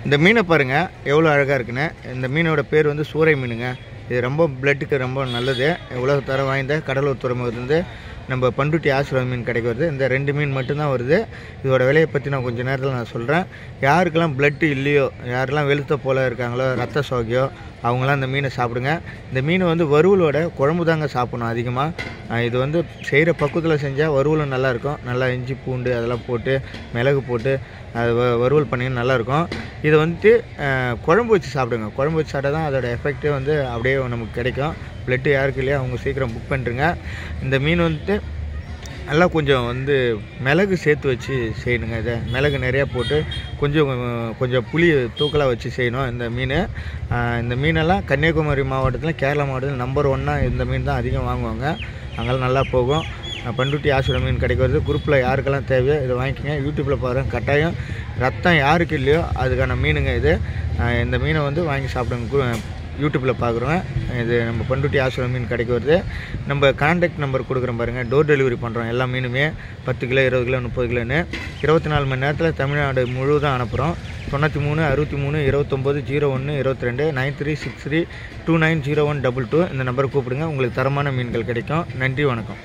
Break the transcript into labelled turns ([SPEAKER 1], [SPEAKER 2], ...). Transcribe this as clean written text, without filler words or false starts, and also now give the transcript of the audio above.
[SPEAKER 1] இந்த மீனை பாருங்கள் எவ்வளோ அழகாக இருக்குன்னு. இந்த மீனோட பேர் வந்து சூறை மீனுங்க. இது ரொம்ப பிளட்டுக்கு ரொம்ப நல்லது. உலகத்தரம் வாய்ந்த கடலூர் துறைமுகத்துலேருந்து நம்ம பண்ருட்டி ஆசிரியர் மீன் கிடைக்க வருது. இந்த 2 மீன் மட்டும்தான் வருது. இதோட விலையை பற்றி நான் கொஞ்சம் நேரத்தில் நான் சொல்கிறேன். யாருக்கெல்லாம் பிளட்டு இல்லையோ, யாரெல்லாம் வெளுத்த போல் இருக்காங்களோ, ரத்த சோகையோ, அவங்களாம் இந்த மீனை சாப்பிடுங்க. இந்த மீனை வந்து வறுவலோட குழம்பு தாங்க சாப்பிடணும் அதிகமாக. இது வந்து செய்கிற பக்குவத்தில் செஞ்சால் வறுவலும் நல்லாயிருக்கும். நல்லா இஞ்சி பூண்டு அதெல்லாம் போட்டு மிளகு போட்டு அது வறுவல் பண்ணிங்கன்னா நல்லாயிருக்கும். இதை வந்துட்டு குழம்பு வச்சு சாப்பிடுங்க. குழம்பு வச்சு சாப்பிட்டா தான் அதோடய எஃபெக்டே வந்து அப்படியே நமக்கு கிடைக்கும். பிளட்டு யாருக்கு இல்லையா அவங்க சீக்கிரம் புக் பண்ணிட்டுருங்க. இந்த மீன் வந்துட்டு நல்லா கொஞ்சம் வந்து மிளகு சேர்த்து வச்சு செய்யணுங்க. இதை மிளகு நிறையா போட்டு கொஞ்சம் புளி தூக்கலாக வச்சு செய்யணும் இந்த மீன். இந்த மீனெல்லாம் கன்னியாகுமரி மாவட்டத்தில், கேரளா மாவட்டத்தில் நம்பர் 1 இந்த மீன் தான் அதிகம் வாங்குவாங்க. அங்கெல்லாம் நல்லா போகும். பண்ருட்டி ஆசிரியர் மீன் கிடைக்கிறது. குரூப்பில் யாருக்கெல்லாம் தேவையோ இதை வாங்கிக்கோங்க. யூடியூப்பில் பாருங்கள். கட்டாயம் ரத்தம் யாருக்கு இல்லையோ அதுக்கான மீனுங்க இது. இந்த மீனை வந்து வாங்கி சாப்பிடுங்க. யூடியூப்பில் பார்க்குறோங்க. இது நம்ம பண்ருட்டி ஆசிரியர் மீன் கிடைக்க வருது. நம்ம கான்டாக்ட் நம்பர் கொடுக்குறோம் பாருங்கள். டோர் டெலிவரி பண்ணுறோம். எல்லா மீனுமே 10 கிலோ 20 கிலோ 30 கிலோன்னு 24 மணி நேரத்தில் தமிழ்நாடு முழுவதும் அனுப்புகிறோம். 93 63 29 01 22 9363 290122 இந்த நம்பரை கூப்பிடுங்க. உங்களுக்கு தரமான மீன்கள் கிடைக்கும். நன்றி, வணக்கம்.